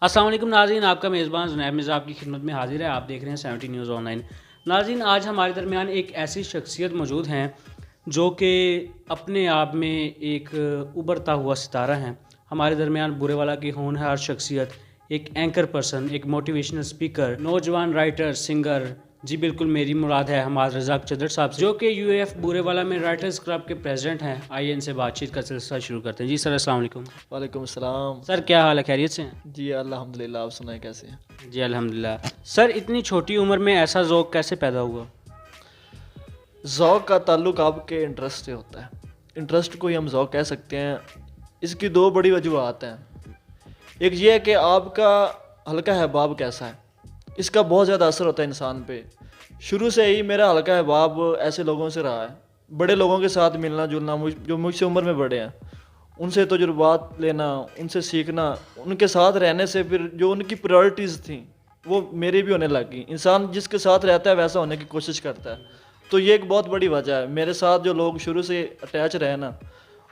अस्सलाम वालेकुम नाज़रीन, आपका मेज़बान ज़ुनैब मिर्ज़ा आपकी खिदमत में हाज़िर है। आप देख रहे हैं 70 न्यूज़ ऑनलाइन। नाज़रीन, आज हमारे दरमियान एक ऐसी शख्सियत मौजूद हैं जो कि अपने आप में एक उभरता हुआ सितारा हैं। हमारे दरमियान बुरेवाला की होनहार शख्सियत, एक एंकर पर्सन, एक मोटिवेशनल स्पीकर, नौजवान राइटर, सिंगर, जी बिल्कुल मेरी मुराद है हमाद रज़ाक चदर साहब से, जो कि यूएफ बुरेवाला में राइटर्स क्लब के प्रेसिडेंट हैं। आइए इनसे बातचीत का सिलसिला शुरू करते हैं। जी सर, अस्सलाम वालेकुम। वालेकुम अस्सलाम। सर क्या हाल है, खैरियत से हैं? जी अल्हम्दुलिल्लाह, आप सुनाएं कैसे हैं? जी अल्हम्दुलिल्लाह। सर इतनी छोटी उम्र में ऐसा ज़ौक़ कैसे पैदा हुआ? ज़ौक़ का ताल्लुक़ आपके इंटरेस्ट से होता है। इंटरेस्ट को ही हम ज़ौक़ कह सकते हैं। इसकी दो बड़ी वजूहात हैं। एक ये है कि आपका हल्का हिबाब कैसा है, इसका बहुत ज़्यादा असर होता है इंसान पे। शुरू से ही मेरा हल्का हिबाब ऐसे लोगों से रहा है, बड़े लोगों के साथ मिलना जुलना, जो मुझसे उम्र में बड़े हैं उनसे तजुर्बात लेना, उनसे सीखना, उनके साथ रहने से फिर जो उनकी प्रायोरिटीज़ थी वो मेरी भी होने लग गई। इंसान जिसके साथ रहता है वैसा होने की कोशिश करता है, तो ये एक बहुत बड़ी वजह है। मेरे साथ जो लोग शुरू से अटैच रहे ना,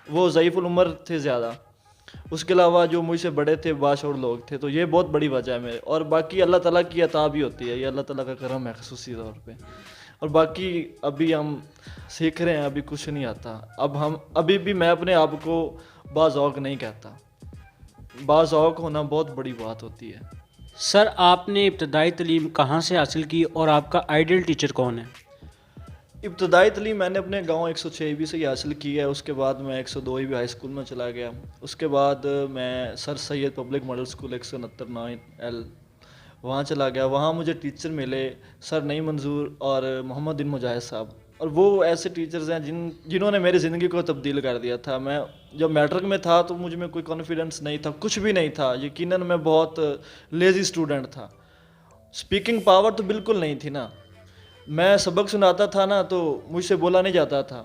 वो ज़ईफ़ुल उम्र थे ज़्यादा, उसके अलावा जो मुझसे बड़े थे बाशऊर लोग थे, तो ये बहुत बड़ी वजह है मेरे। और बाकी अल्लाह ताला की अता भी होती है, ये अल्लाह ताला का करम है ख़ुसूसी तौर पे। और बाकी अभी हम सीख रहे हैं, अभी कुछ नहीं आता। अब हम अभी भी मैं अपने आप को बाज़ौक़ नहीं कहता। बाज़ौक़ होना बहुत बड़ी बात होती है। सर आपने इब्तदाई तालीम कहाँ से हासिल की और आपका आइडियल टीचर कौन है? इब्तदाई तालीम मैंने अपने गाँव 106 से ही हासिल की है। उसके बाद मैं 102 हाई स्कूल में चला गया। उसके बाद मैं sir Syed public model school 169L वहाँ चला गया। वहाँ मुझे टीचर मिले सर नईम मंजूर और मोहम्मद बिन मुजाहिद साहब, और वो ऐसे टीचर्स हैं जिन्होंने मेरी ज़िंदगी को तब्दील कर दिया था। मैं जब मैट्रिक में था तो मुझ में कोई कॉन्फिडेंस नहीं था, कुछ भी नहीं था। यकीनन मैं बहुत लेज़ी स्टूडेंट था। स्पीकिंग पावर तो बिल्कुल नहीं थी ना। मैं सबक सुनाता था ना तो मुझसे बोला नहीं जाता था।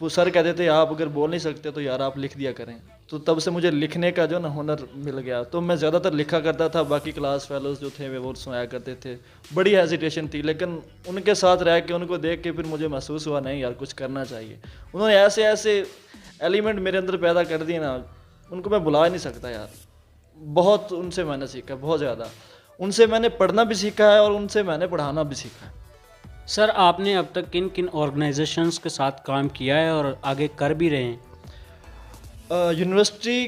वो सर कहते थे आप अगर बोल नहीं सकते तो यार आप लिख दिया करें। तो तब से मुझे लिखने का जो ना हुनर मिल गया, तो मैं ज़्यादातर लिखा करता था। बाकी क्लास फेलोज़ जो थे वे वो सुनाया करते थे। बड़ी हेजिटेशन थी, लेकिन उनके साथ रह के, उनको देख के फिर मुझे महसूस हुआ नहीं यार कुछ करना चाहिए। उन्होंने ऐसे ऐसे एलिमेंट मेरे अंदर पैदा कर दिए ना, उनको मैं भुला नहीं सकता यार। बहुत उनसे मैंने सीखा, बहुत ज़्यादा। उनसे मैंने पढ़ना भी सीखा है और उनसे मैंने पढ़ाना भी सीखा है। सर आपने अब तक किन किन ऑर्गेनाइजेशंस के साथ काम किया है और आगे कर भी रहे हैं? यूनिवर्सिटी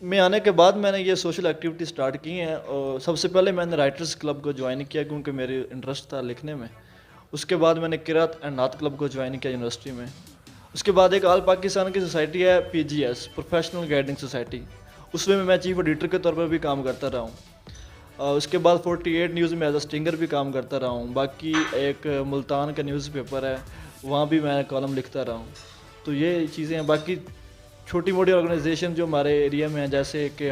में आने के बाद मैंने ये सोशल एक्टिविटी स्टार्ट की हैं। और सबसे पहले मैंने राइटर्स क्लब को ज्वाइन किया क्योंकि मेरी इंटरेस्ट था लिखने में। उसके बाद मैंने किरात एंड नात क्लब को ज्वाइन किया यूनिवर्सिटी में। उसके बाद एक आल पाकिस्तान की सोसाइटी है PGS, प्रोफेशनल गाइडिंग सोसाइटी, उसमें मैं चीफ एडिटर के तौर पर भी काम करता रहा हूँ। उसके बाद 48 न्यूज़ में एज अ स्टिंगर भी काम करता रहा हूँ। बाकी एक मुल्तान का न्यूज़पेपर है, वहाँ भी मैं कॉलम लिखता रहा हूँ। तो ये चीज़ें हैं। बाकी छोटी मोटी ऑर्गेनाइजेशन जो हमारे एरिया में है, जैसे कि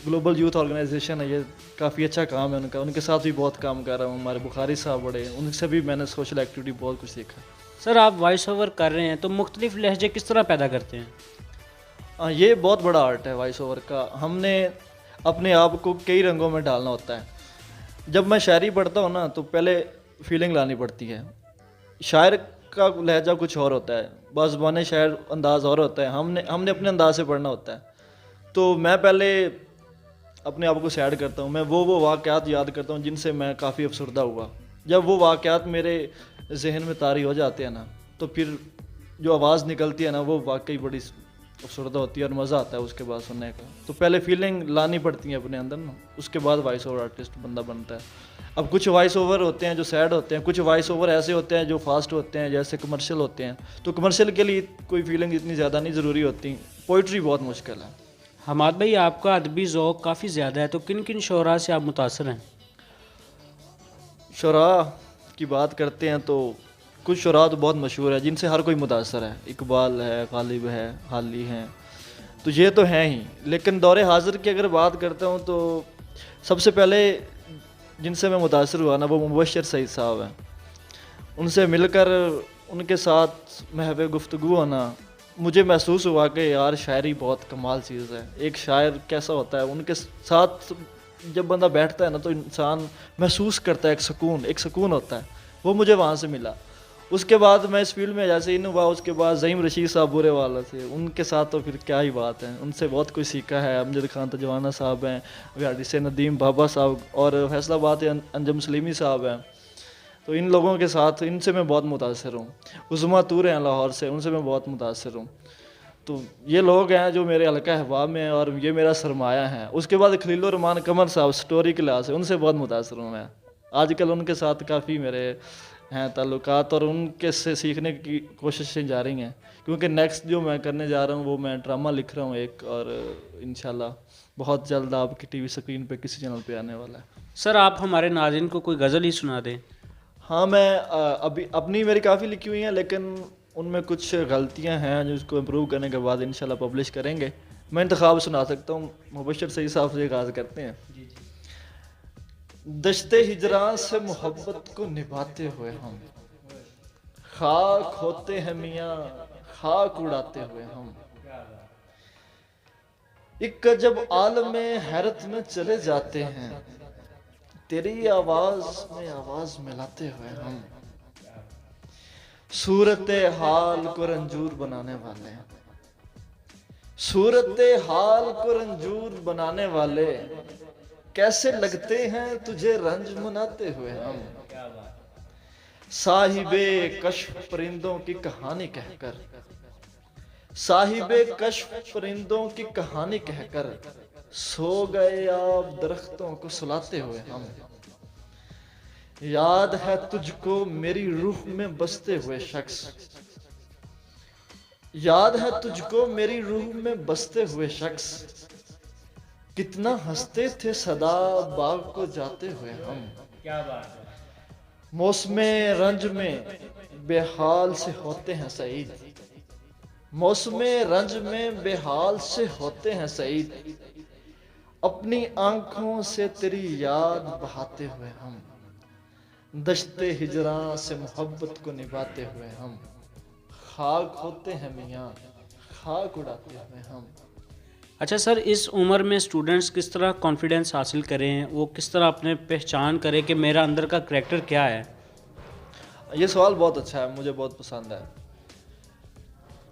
ग्लोबल यूथ ऑर्गेनाइजेशन है, ये काफ़ी अच्छा काम है उनका, उनके साथ भी बहुत काम कर रहा हूँ। हमारे बुखारी साहब बड़े, उनसे भी मैंने सोशल एक्टिविटी बहुत कुछ सीखा। सर आप वॉइस ओवर कर रहे हैं तो मुख्तलिफ लहजे किस तरह पैदा करते हैं? ये बहुत बड़ा आर्ट है वॉइस ओवर का। हमने अपने आप को कई रंगों में डालना होता है। जब मैं शायरी पढ़ता हूँ ना तो पहले फीलिंग लानी पड़ती है। शायर का लहजा कुछ और होता है, बाज़ुबान शायर अंदाज़ और होता है। हमने अपने अंदाज से पढ़ना होता है। तो मैं पहले अपने आप को सैड करता हूँ। मैं वो वाक़यात याद करता हूँ जिनसे मैं काफ़ी अफसरदा हुआ। जब वो वाक़यात मेरे जहन में तारी हो जाते हैं ना, तो फिर जो आवाज़ निकलती है ना, वो वाकई बड़ी अफसरदा होती है और मज़ा आता है उसके बाद सुनने का। तो पहले फीलिंग लानी पड़ती है अपने अंदर ना, उसके बाद वॉइस ओवर आर्टिस्ट बंदा बनता है। अब कुछ वॉइस ओवर होते हैं जो सैड होते हैं, कुछ वॉइस ओवर ऐसे होते हैं जो फास्ट होते हैं, जैसे कमर्शियल होते हैं। तो कमर्शियल के लिए कोई फीलिंग इतनी ज़्यादा नहीं ज़रूरी होती। पोइट्री बहुत मुश्किल है। हमाद भाई आपका अदबी ज़ौक़ काफ़ी ज़्यादा है, तो किन किन शोरा से आप मुतासर हैं? शुरा की बात करते हैं तो कुछ शुरा तो बहुत मशहूर है जिनसे हर कोई मुतासर है। इकबाल है, गालिब है, हाली हैं, तो ये तो हैं ही। लेकिन दौरे हाज़िर की अगर बात करता हूँ तो सबसे पहले जिनसे मैं मुतासर हुआ ना, वो मुबश्शिर सईद साहब हैं। उनसे मिलकर उनके साथ महफ़िल गुफ्तगू होना, मुझे महसूस हुआ कि यार शायरी बहुत कमाल चीज़ है। एक शायर कैसा होता है, उनके साथ जब बंदा बैठता है ना तो इंसान महसूस करता है एक सुकून होता है, वो मुझे वहाँ से मिला। उसके बाद मैं इस फील्ड में जैसे इन हुआ, उसके बाद ज़हीम रशीद साहब बुरे वाले थे, उनके साथ तो फिर क्या ही बात है, उनसे बहुत कुछ सीखा है। अमजद खान तजवाना साहब हैं, विहाड़ी से नदीम बाबा साहब, और फैसलाबाद से अंजम सलीमी साहब हैं। तो इन लोगों के साथ, इनसे मैं बहुत मुतासर हूँ। उज़मा तूर हैं लाहौर से, उनसे मैं बहुत मुतासर हूँ। तो ये लोग हैं जो मेरे हल्का अहबाब में हैं और ये मेरा सरमाया है। उसके बाद खलीलुर रहमान कमर साहब स्टोरी के लिहाज से, उनसे बहुत मुतासर हूँ मैं। आजकल उनके साथ काफ़ी मेरे हैं ताल्लुकात और उनके से सीखने की कोशिशें जा रही हैं, क्योंकि नेक्स्ट जो मैं करने जा रहा हूँ वो मैं ड्रामा लिख रहा हूँ एक, और इंशाल्लाह बहुत जल्द आपकी टीवी स्क्रीन पे किसी चैनल पे आने वाला है। सर आप हमारे नाज़रीन को कोई गज़ल ही सुना दें। हाँ, मैं अभी अपनी मेरी काफ़ी लिखी हुई हैं, लेकिन उनमें कुछ गलतियां हैं जो उसको इम्प्रूव करने के बाद इंशाल्लाह पब्लिश करेंगे। मैं इंतखाब सुना सकता हूँ, मुबशर सही साहब से आगाज़ करते हैं। दश्ते हिजरान से मोहब्बत को निभाते हुए हम, खाक होते हैं मियाँ खाक उड़ाते हुए हम, एक जब आलम हैरत में चले जाते हैं, तेरी आवाज में आवाज मिलाते हुए हम, सूरत हाल को रंजूर बनाने वाले, सूरत हाल को रंजूर बनाने वाले, कैसे लगते हैं तुझे रंज मनाते हुए हम, साहिबे कश्फ परिंदों की कहानी कहकर, साहिबे कश्फ परिंदों की कहानी कहकर, सो गए आप दरख्तों को सुलाते हुए हम, याद है तुझको मेरी रूह में बसते हुए शख्स, याद है तुझको मेरी रूह में बसते हुए शख्स, कितना हंसते थे सदा बाग को जाते हुए हम, क्या बात है। मौसमे रंज में बेहाल से होते हैं सईद, मौसमे रंज में बेहाल से होते हैं सईद, अपनी आंखों से तेरी याद बहाते हुए हम, दश्ते हिजरां से मोहब्बत को निभाते हुए हम, खाक होते हैं मियाँ खाक उड़ाते हुए हम। अच्छा सर, इस उम्र में स्टूडेंट्स किस तरह कॉन्फिडेंस हासिल करें, वो किस तरह अपने पहचान करें कि मेरा अंदर का करैक्टर क्या है? ये सवाल बहुत अच्छा है, मुझे बहुत पसंद है।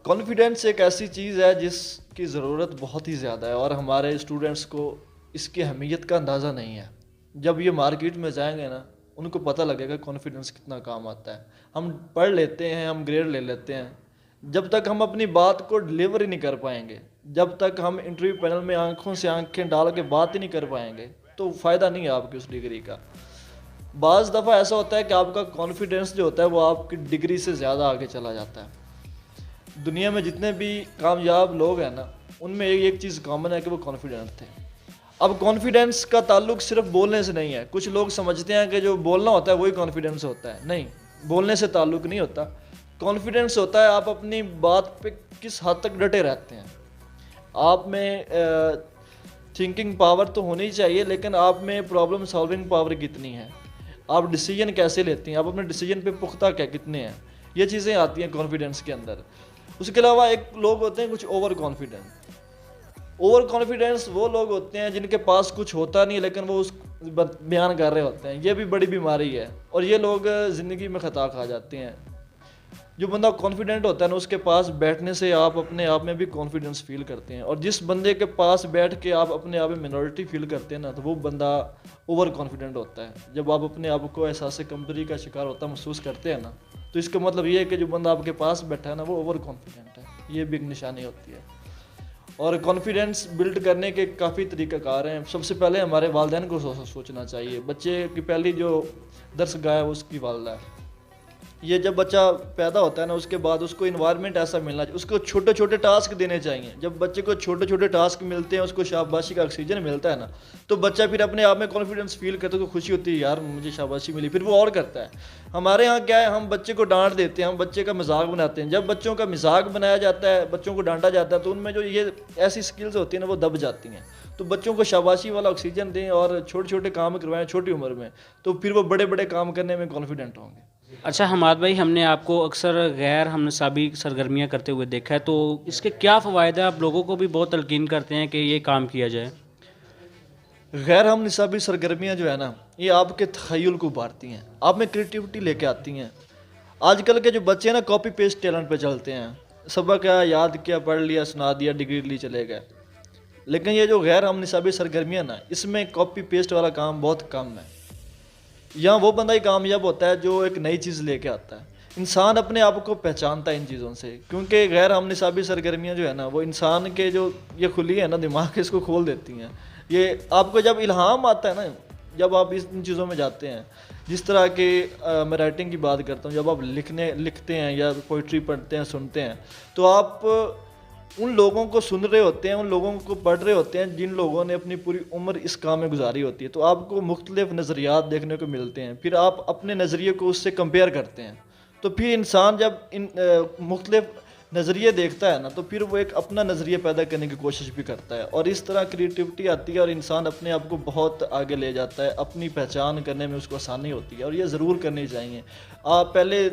कॉन्फिडेंस एक ऐसी चीज़ है जिसकी ज़रूरत बहुत ही ज़्यादा है और हमारे स्टूडेंट्स को इसकी अहमियत का अंदाज़ा नहीं है। जब ये मार्केट में जाएंगे ना, उनको पता लगेगा कॉन्फिडेंस कितना काम आता है। हम पढ़ लेते हैं, हम ग्रेड ले लेते हैं, जब तक हम अपनी बात को डिलीवर ही नहीं कर पाएंगे, जब तक हम इंटरव्यू पैनल में आंखों से आंखें डाल के बात ही नहीं कर पाएंगे, तो फ़ायदा नहीं है आपकी उस डिग्री का। बाज़ दफ़ा ऐसा होता है कि आपका कॉन्फिडेंस जो होता है वो आपकी डिग्री से ज़्यादा आगे चला जाता है। दुनिया में जितने भी कामयाब लोग हैं ना, उनमें एक चीज़ कॉमन है कि वो कॉन्फिडेंट थे। अब कॉन्फिडेंस का ताल्लुक सिर्फ बोलने से नहीं है। कुछ लोग समझते हैं कि जो बोलना होता है वही कॉन्फिडेंस होता है। नहीं, बोलने से ताल्लुक नहीं होता। कॉन्फिडेंस होता है आप अपनी बात पे किस हद तक डटे रहते हैं। आप में थिंकिंग पावर तो होनी ही चाहिए, लेकिन आप में प्रॉब्लम सॉल्विंग पावर कितनी है, आप डिसीजन कैसे लेती हैं, आप अपने डिसीजन पे पुख्ता क्या कितने हैं, ये चीज़ें आती हैं कॉन्फिडेंस के अंदर। उसके अलावा एक लोग होते हैं कुछ ओवर कॉन्फिडेंट। ओवर कॉन्फिडेंस वो लोग होते हैं जिनके पास कुछ होता नहीं है लेकिन वो उस बयान कर रहे होते हैं। ये भी बड़ी बीमारी है और ये लोग ज़िंदगी में ख़ता खा जाते हैं। जो बंदा कॉन्फिडेंट होता है ना, उसके पास बैठने से आप अपने आप में भी कॉन्फिडेंस फील करते हैं, और जिस बंदे के पास बैठ के आप अपने आप में मिनॉरिटी फील करते हैं ना, तो वो बंदा ओवर कॉन्फिडेंट होता है। जब आप अपने आप को एहसास कमजोरी का शिकार होता महसूस करते हैं ना, तो इसका मतलब ये है कि जो बंदा आपके पास बैठा है ना, वो ओवर कॉन्फिडेंट है। ये भी एक निशानी होती है। और कॉन्फिडेंस बिल्ड करने के काफ़ी तरीक़ाकार हैं। सबसे पहले हमारे वालिदैन को सोचना चाहिए। बच्चे की पहली जो दरसगाह है वो उसकी वालिदा है। ये जब बच्चा पैदा होता है ना, उसके बाद उसको इन्वायरमेंट ऐसा मिलना चाहिए, उसको छोटे छोटे टास्क देने चाहिए। जब बच्चे को छोटे छोटे टास्क मिलते हैं, उसको शाबाशी का ऑक्सीजन मिलता है ना, तो बच्चा फिर अपने आप में कॉन्फिडेंस फील करता है, तो खुशी होती है, यार मुझे शाबाशी मिली, फिर वो और करता है। हमारे यहाँ क्या है, हम बच्चे को डांट देते हैं, हम बच्चे का मजाक बनाते हैं। जब बच्चों का मजाक बनाया जाता है, बच्चों को डांटा जाता है, तो उनमें जो ये ऐसी स्किल्स होती हैं ना, वो दब जाती हैं। तो बच्चों को शाबाशी वाला ऑक्सीजन दें और छोटे छोटे काम करवाएं छोटी उम्र में, तो फिर वो बड़े बड़े काम करने में कॉन्फिडेंट होंगे। अच्छा हमाद भाई, हमने आपको अक्सर गैर हमनसाबी सरगर्मियाँ करते हुए देखा है, तो इसके क्या फ़वायद है? आप लोगों को भी बहुत तलकीन करते हैं कि ये काम किया जाए। गैर हम निसाबी सरगर्मियाँ जो है ना, ये आपके तख़य्युल को उभारती हैं, आप में क्रिएटिविटी लेके आती हैं। आजकल के जो बच्चे हैं ना कॉपी पेस्ट टैलेंट पे चलते हैं, सबक क्या याद किया, पढ़ लिया, सुना दिया, डिग्री ली, चले गए। लेकिन ये जो गैर हम निसाबी सरगर्मियाँ ना, इसमें कॉपी पेस्ट वाला काम बहुत कम है। यहाँ वो बंदा ही कामयाब होता है जो एक नई चीज़ लेके आता है। इंसान अपने आप को पहचानता है इन चीज़ों से, क्योंकि गैर हम निसाबी सरगर्मियाँ जो है ना वो इंसान के जो ये खुली है ना दिमाग इसको खोल देती हैं। ये आपको जब इल्हाम आता है ना, जब आप इन चीज़ों में जाते हैं, जिस तरह के मैं राइटिंग की बात करता हूँ, जब आप लिखते हैं या पोइट्री पढ़ते हैं, सुनते हैं, तो आप उन लोगों को सुन रहे होते हैं, उन लोगों को पढ़ रहे होते हैं जिन लोगों ने अपनी पूरी उम्र इस काम में गुजारी होती है। तो आपको मुख्तलिफ नज़रियात देखने को मिलते हैं, फिर आप अपने नज़रिए को उससे कंपेयर करते हैं। तो फिर इंसान जब इन मुख्तलिफ नज़रिए देखता है ना, तो फिर वो एक अपना नज़रिया पैदा करने की कोशिश भी करता है, और इस तरह क्रिएटिविटी आती है और इंसान अपने आप को बहुत आगे ले जाता है। अपनी पहचान करने में उसको आसानी होती है, और ये ज़रूर करनी चाहिए। आप पहले,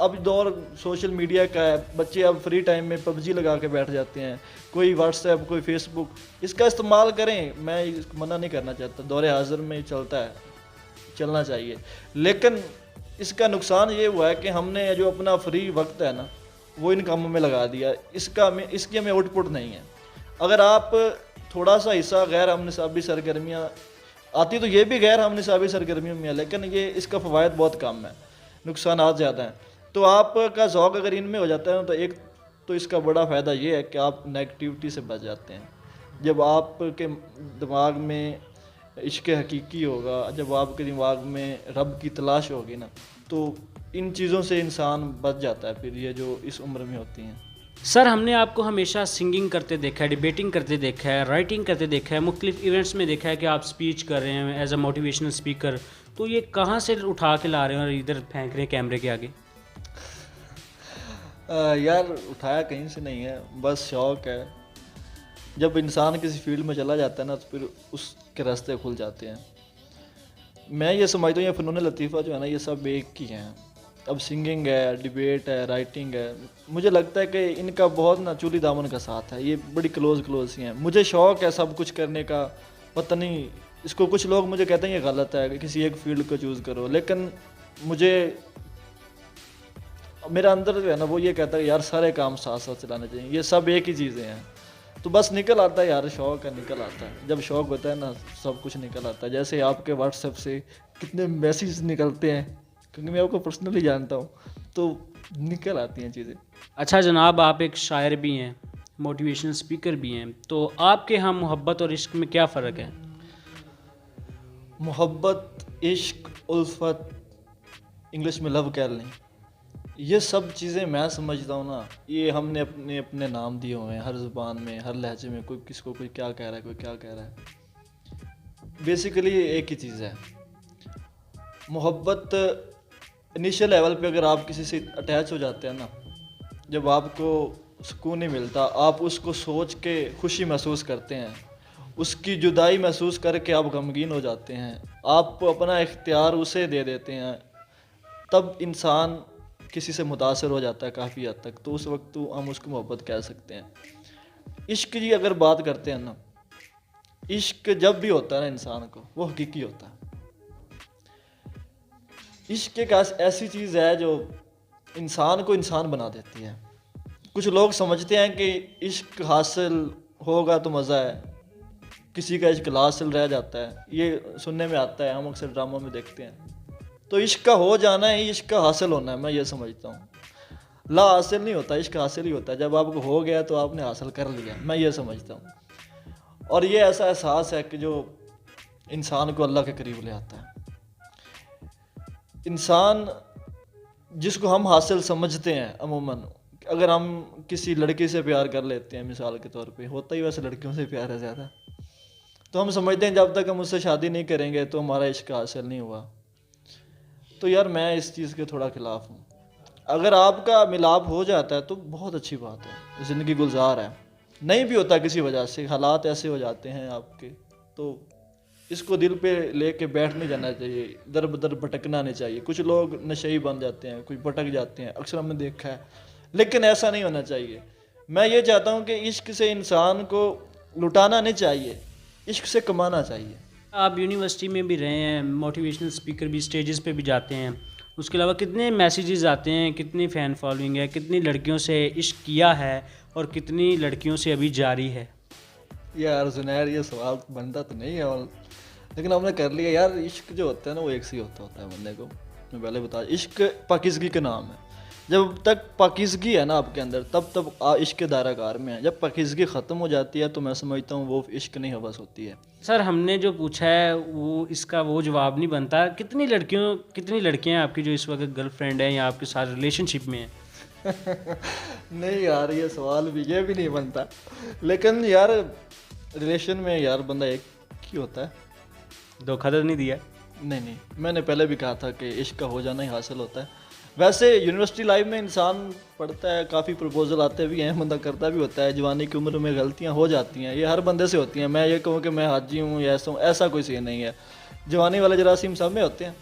अब दौर सोशल मीडिया का है, बच्चे अब फ्री टाइम में पबजी लगा के बैठ जाते हैं, कोई व्हाट्सएप, कोई फेसबुक, इसका इस्तेमाल करें, मैं इसको मना नहीं करना चाहता, दौर हाज़िर में चलता है, चलना चाहिए। लेकिन इसका नुकसान ये हुआ है कि हमने जो अपना फ्री वक्त है ना वो इन कामों में लगा दिया, इसकी हमें आउटपुट नहीं है। अगर आप थोड़ा सा हिस्सा गैर हम निसाबी सरगर्मियाँ आती तो ये भी गैर हम निसाबी सरगर्मियों में है, लेकिन ये इसका फ़वायद बहुत कम है, नुकसानात ज़्यादा हैं। तो आपका ज़ौक़ अगर इनमें हो जाता है तो एक तो इसका बड़ा फ़ायदा ये है कि आप नेगेटिविटी से बच जाते हैं। जब आपके दिमाग में इश्क़ हकीकी होगा, जब आपके दिमाग में रब की तलाश होगी ना, तो इन चीज़ों से इंसान बच जाता है फिर, ये जो इस उम्र में होती हैं। सर, हमने आपको हमेशा सिंगिंग करते देखा है, डिबेटिंग करते देखा है, राइटिंग करते देखा है, मुख्तलिफ इवेंट्स में देखा है कि आप स्पीच कर रहे हैं एज अ मोटिवेशनल स्पीकर। तो ये कहाँ से उठा के ला रहे हैं और इधर फेंक रहे हैं कैमरे के आगे? यार उठाया कहीं से नहीं है, बस शौक़ है। जब इंसान किसी फील्ड में चला जाता है ना तो फिर उसके रास्ते खुल जाते हैं। मैं ये समझता हूँ ये फ़नून लतीफ़ा जो है ना ये सब एक ही हैं। अब सिंगिंग है, डिबेट है, राइटिंग है, मुझे लगता है कि इनका बहुत ना चूली दामन का साथ है, ये बड़ी क्लोज ही हैं। मुझे शौक़ है सब कुछ करने का, पता नहीं इसको कुछ लोग मुझे कहते हैं ये गलत है कि किसी एक फील्ड को चूज़ करो, लेकिन मुझे मेरा अंदर जो है ना वो ये कहता है यार सारे काम साथ साथ चलाने चाहिए, ये सब एक ही चीज़ें हैं। तो बस निकल आता है यार, शौक़ है, निकल आता है। जब शौक़ होता है ना सब कुछ निकल आता है। जैसे आपके व्हाट्सएप से कितने मैसेज निकलते हैं, क्योंकि मैं आपको पर्सनली जानता हूँ, तो निकल आती हैं चीज़ें। अच्छा जनाब, आप एक शायर भी हैं, मोटिवेशनल स्पीकर भी हैं, तो आपके यहाँ मोहब्बत और इश्क में क्या फ़र्क है? मोहब्बत, इश्क, उल्फत, इंग्लिश में लव कह लें, ये सब चीज़ें मैं समझता हूँ ना, ये हमने अपने अपने नाम दिए हुए हैं, हर ज़ुबान में, हर लहजे में, कोई किसको कोई क्या कह रहा है, कोई क्या कह रहा है। बेसिकली ये एक ही चीज़ है। मोहब्बत इनिशियल लेवल पे अगर आप किसी से अटैच हो जाते हैं ना, जब आपको सुकून नहीं मिलता, आप उसको सोच के खुशी महसूस करते हैं, उसकी जुदाई महसूस करके आप गमगीन हो जाते हैं, आप अपना इख्तियार उसे दे देते हैं, तब इंसान किसी से मुतासर हो जाता है काफ़ी हद तक, तो उस वक्त तो हम उसको मोहब्बत कह सकते हैं। इश्क की अगर बात करते हैं ना, इश्क जब भी होता है ना इंसान को, वो हकीकी होता है। इश्क एक ऐसी चीज़ है जो इंसान को इंसान बना देती है। कुछ लोग समझते हैं कि इश्क हासिल होगा तो मज़ा है, किसी का इश्क हासिल रह जाता है, ये सुनने में आता है, हम अक्सर ड्रामों में देखते हैं। तो इश्क का हो जाना है, इश्क का हासिल होना है, मैं ये समझता हूँ। ला हासिल नहीं होता, इश्क हासिल ही होता है। जब आपको हो गया तो आपने हासिल कर लिया, मैं ये समझता हूँ। और ये ऐसा एहसास है कि जो इंसान को अल्लाह के करीब ले आता है। इंसान जिसको हम हासिल समझते हैं अमूमन, अगर हम किसी लड़की से प्यार कर लेते हैं मिसाल के तौर पे, होता ही वैसे लड़कियों से प्यार है ज़्यादा, तो हम समझते हैं जब तक हम उससे शादी नहीं करेंगे तो हमारा इश्क हासिल नहीं हुआ। तो यार मैं इस चीज़ के थोड़ा ख़िलाफ़ हूँ। अगर आपका मिलाप हो जाता है तो बहुत अच्छी बात है, ज़िंदगी गुलजार है। नहीं भी होता किसी वजह से, हालात ऐसे हो जाते हैं आपके, तो इसको दिल पे लेके बैठ नहीं जाना चाहिए, दर बदर भटकना नहीं चाहिए। कुछ लोग नशेई बन जाते हैं, कुछ भटक जाते हैं, अक्सर हमने देखा है, लेकिन ऐसा नहीं होना चाहिए। मैं ये चाहता हूँ कि इश्क से इंसान को लुटाना नहीं चाहिए, इश्क से कमाना चाहिए। आप यूनिवर्सिटी में भी रहे हैं, मोटिवेशनल स्पीकर भी, स्टेजेस पे भी जाते हैं, उसके अलावा कितने मैसेजेस आते हैं, कितनी फ़ैन फॉलोइंग है, कितनी लड़कियों से इश्क किया है और कितनी लड़कियों से अभी जारी है? यार जुनैर, ये सवाल बनता तो नहीं है, और लेकिन हमने कर लिया यार। इश्क जो होता है ना, वो एक से ही होता है बंदे को। मैं पहले बता, इश्क पाकिज़गी का नाम है। जब तक पाकिज़गी है ना आपके अंदर, तब तब इश्क के दायराकार में है। जब पाकिज़गी ख़त्म हो जाती है तो मैं समझता हूँ वो इश्क नहीं, हवस होती है। सर हमने जो पूछा है वो इसका वो जवाब नहीं बनता। कितनी लड़कियां आपकी जो इस वक्त गर्लफ्रेंड है या आपके साथ रिलेशनशिप में है? नहीं यार, ये सवाल भी, ये भी नहीं बनता। लेकिन यार रिलेशन में यार बंदा एक ही होता है। धोखा तो नहीं दिया? नहीं नहीं, मैंने पहले भी कहा था कि इश्क का हो जाना ही हासिल होता है। वैसे यूनिवर्सिटी लाइफ में इंसान पढ़ता है, काफ़ी प्रपोजल आते भी हैं, बंदा करता भी होता है। जवानी की उम्र में गलतियां हो जाती हैं, ये हर बंदे से होती हैं। मैं ये कहूँ कि मैं हाजी हूँ या ऐसा हूँ, ऐसा कोई सीन नहीं है। जवानी वाले जरासीम सब में होते हैं,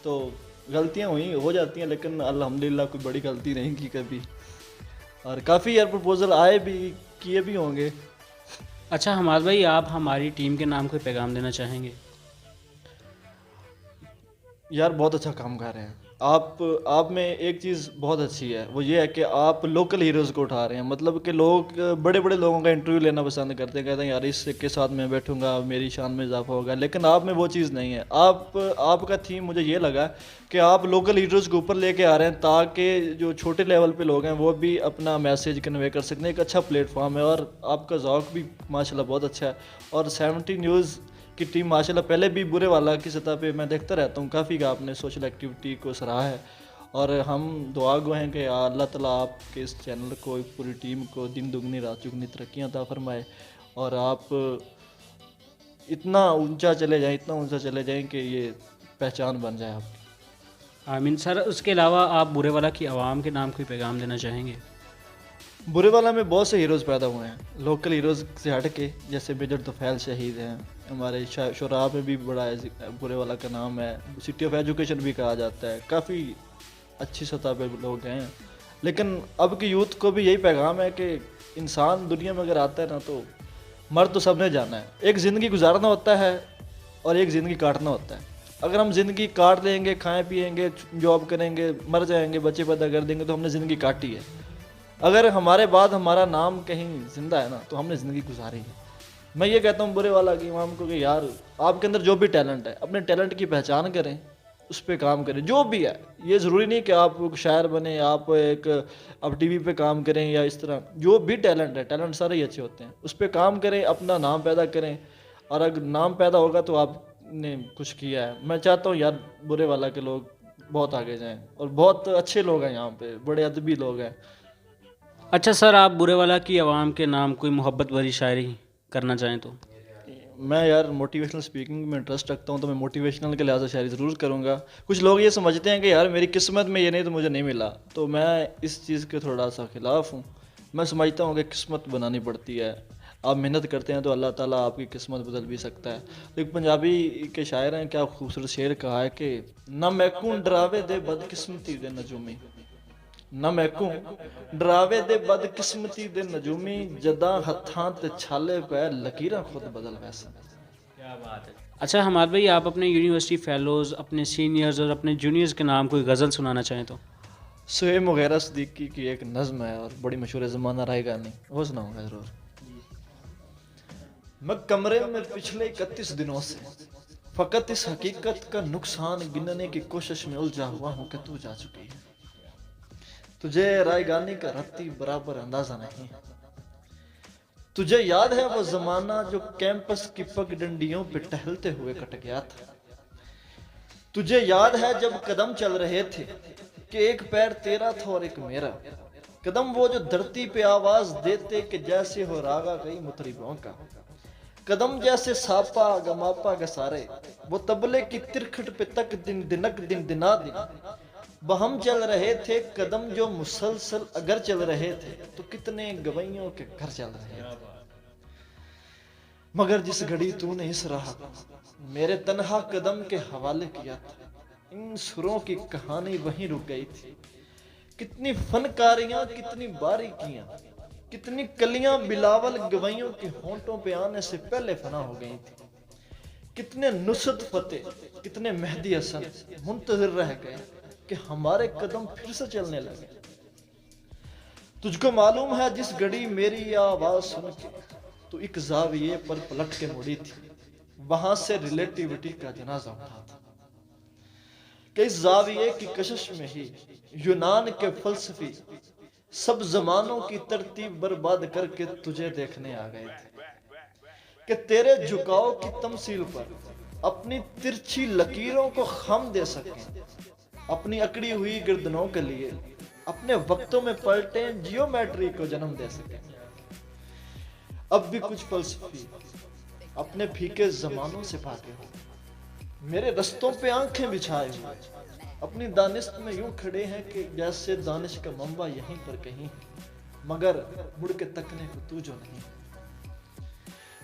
तो गलतियाँ हो जाती हैं, लेकिन अल्हम्दुलिल्लाह कोई बड़ी गलती नहीं की कभी। और काफ़ी यार प्रपोजल आए भी, किए भी होंगे। अच्छा हमाद भाई, आप हमारी टीम के नाम कोई पैगाम देना चाहेंगे? यार बहुत अच्छा काम कर रहे हैं आप में एक चीज़ बहुत अच्छी है, वो ये है कि आप लोकल हीरोज़ को उठा रहे हैं। मतलब कि लोग बड़े बड़े लोगों का इंटरव्यू लेना पसंद करते हैं, कहते हैं यार इसके साथ मैं बैठूंगा, मेरी शान में इजाफा होगा। लेकिन आप में वो चीज़ नहीं है। आपका थीम मुझे ये लगा कि आप लोकल हीरोज़ को ऊपर लेके आ रहे हैं, ताकि जो छोटे लेवल पे लोग हैं वो भी अपना मैसेज कन्वे कर सकते हैं। एक अच्छा प्लेटफॉर्म है, और आपका ज़ौक़ भी माशाल्लाह बहुत अच्छा है। और 70 न्यूज़ की टीम माशाल्लाह पहले भी बुरे वाला की सतह पे मैं देखता रहता हूँ, काफ़ी का आपने सोशल एक्टिविटी को सराहा है। और हम दुआ गो हैं कि अल्लाह ताला आपके इस चैनल को, पूरी टीम को दिन दुगनी रात चुगनी तरक्कियाँ अता फरमाए, और आप इतना ऊंचा चले जाएं कि ये पहचान बन जाए आपकी। आमीन। सर उसके अलावा आप बुरे वाला की आवाम के नाम कोई पैगाम देना चाहेंगे? बुरे वाला में बहुत से हीरोज़ पैदा हुए हैं, लोकल हीरोज़ से हट के, जैसे मेजर तोफैल शहीद हैं। हमारे शुरा में भी बड़ा बुरे वाला का नाम है, सिटी ऑफ एजुकेशन भी कहा जाता है। काफ़ी अच्छी सतह पे लोग हैं। लेकिन अब की यूथ को भी यही पैगाम है कि इंसान दुनिया में अगर आता है ना, तो मर तो सबने जाना है। एक ज़िंदगी गुजारना होता है और एक ज़िंदगी काटना होता है। अगर हम ज़िंदगी काट लेंगे, खाएँ पिएंगे, जॉब करेंगे, मर जाएंगे, बच्चे पैदा कर देंगे, तो हमने ज़िंदगी काटी है। अगर हमारे बाद हमारा नाम कहीं ज़िंदा है ना, तो हमने ज़िंदगी गुजारी है। मैं ये कहता हूँ बुरे वाला की इमाम को कि यार आपके अंदर जो भी टैलेंट है, अपने टैलेंट की पहचान करें, उस पर काम करें। जो भी है, ये ज़रूरी नहीं कि आप शायर बने, आप टीवी पे काम करें या इस तरह। जो भी टैलेंट है, टैलेंट सारे ही अच्छे होते हैं, उस पर काम करें, अपना नाम पैदा करें। और अगर नाम पैदा होगा तो आपने कुछ किया है। मैं चाहता हूँ यार बुरे वाला के लोग बहुत आगे जाएँ, और बहुत अच्छे लोग हैं यहाँ पे, बड़े अदबी लोग हैं। अच्छा सर, आप बुरे वाला की आवाम के नाम कोई मोहब्बत भरी शायरी करना चाहें तो? मैं यार मोटिवेशनल स्पीकिंग में इंटरेस्ट रखता हूँ, तो मैं मोटिवेशनल के लिहाज से शायरी ज़रूर करूँगा। कुछ लोग ये समझते हैं कि यार मेरी किस्मत में ये नहीं तो मुझे नहीं मिला, तो मैं इस चीज़ के थोड़ा सा ख़िलाफ़ हूँ। मैं समझता हूँ कि किस्मत बनानी पड़ती है। आप मेहनत करते हैं तो अल्लाह ताला आपकी किस्मत बदल भी सकता है। तो एक पंजाबी के शायर हैं, क्या खूबसूरत शेर कहा है कि ना मैकू डरावे दे बदकिस्मती दे नजूमी, ना मैकू डरावे दे बदकिस्मती दे नजूमी, जदा हत्थां ते छाले पै लकीरां खुद बदल वैसे। क्या बात है। अच्छा हमाद भाई, आप अपने यूनिवर्सिटी फेलोज़, अपने सीनियर्स और अपने जूनियर्स के नाम कोई गज़ल सुनाना चाहें तो? सुहेब वगैरह सिद्दीकी की एक नज़्म है और बड़ी मशहूर है, ज़माना रहेगा नहीं, वो सुनाऊंगा ज़रूर। मैं कमरे में पिछले 31 दिनों से फ़कत इस हकीकत का नुकसान गिनने की कोशिश में उलझा हुआ हूँ कि तू जा चुकी है। तुझे रायगानी का रत्ती बराबर अंदाजा नहीं है। तुझे याद है वो जमाना जो कैंपस की पगडंडियों पे टहलते हुए कट गया था। तुझे याद है जब कदम चल रहे थे कि एक पैर तेरा था और एक मेरा। कदम वो जो धरती पे आवाज देते कि जैसे हो रागा कई मुतरिबों का। कदम जैसे सापा गमापा के सारे, वो तबले की तिरखट पे तक दिन दिनक दिन दिना दिन बहम चल रहे थे। कदम जो मुसलसल अगर चल रहे थे तो कितने गवैयों के घर चल रहे थे। मगर जिस घड़ी तूने इस राह मेरे तन्हा कदम के हवाले किया था, इन सुरों की कहानी वहीं रुक गई थी। कितनी फनकारियां, कितनी बारीकियां, कितनी कलियां बिलावल गवैयों के होंठों पे आने से पहले फना हो गई थी। कितने नुसरत फतेह, कितने मेहदी हसन मुंतजिर रह गए। कि हमारे कदम फिर से चलने लगे। तुझको मालूम है जिस घड़ी मेरी यह आवाज सुन के तू एक जाविये पर पलट के मुड़ी थी, वहां से रिलेटिविटी का जनाजा उठा था कि इस जाविये की कशिश में ही यूनान के फलसफी सब जमानों की तरतीब बर्बाद करके तुझे देखने आ गए थे कि तेरे झुकाव की तमसील पर अपनी तिरछी लकीरों को खम दे सकें, अपनी अकड़ी हुई गर्दनों के लिए अपने वक्तों में पलटे जियोमेट्री को जन्म दे सकें। अब भी कुछ फलसफी अपने फीके जमानों से भागे हो, मेरे रस्तों पे आंखें बिछाए हुए अपनी दानिश में यूं खड़े हैं कि जैसे दानिश का मंबा यहीं पर कहीं है, मगर मुड़ के तकने को तू जो नहीं।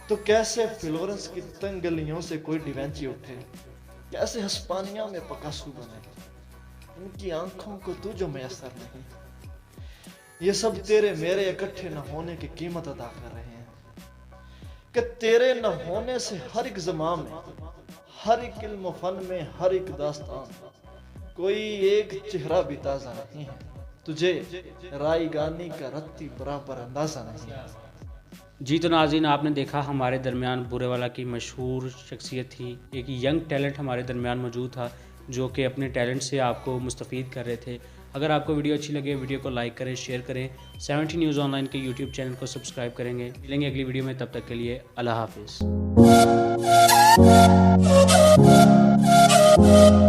तो कैसे फ्लोरेंस की तंग गलियों से कोई डिवेंची उठे, कैसे हस्पानिया में पकासू बने, उनकी आंखों को तू जो मैसर नहीं। ये सब तेरे मेरे इकट्ठे न होने की कीमत अदा कर रहे हैं कि तेरे न होने से हर एक ज़मां में, हर एक इल्म फन में, हर एक दास्तान कोई एक चेहरा भी ताज़ा नहीं है। तुझे रायगानी का रत्ती बराबर अंदाजा नहीं है। जी तो नाज़रीन, आपने देखा हमारे दरमियान बुरेवाला की मशहूर शख्सियत थी, एक यंग टैलेंट हमारे दरमियान मौजूद था जो कि अपने टैलेंट से आपको मुस्तफ़ीद कर रहे थे। अगर आपको वीडियो अच्छी लगे वीडियो को लाइक करें, शेयर करें, 70 न्यूज़ ऑनलाइन के यूट्यूब चैनल को सब्सक्राइब करेंगे। मिलेंगे अगली वीडियो में, तब तक के लिए अल्लाह हाफिज़।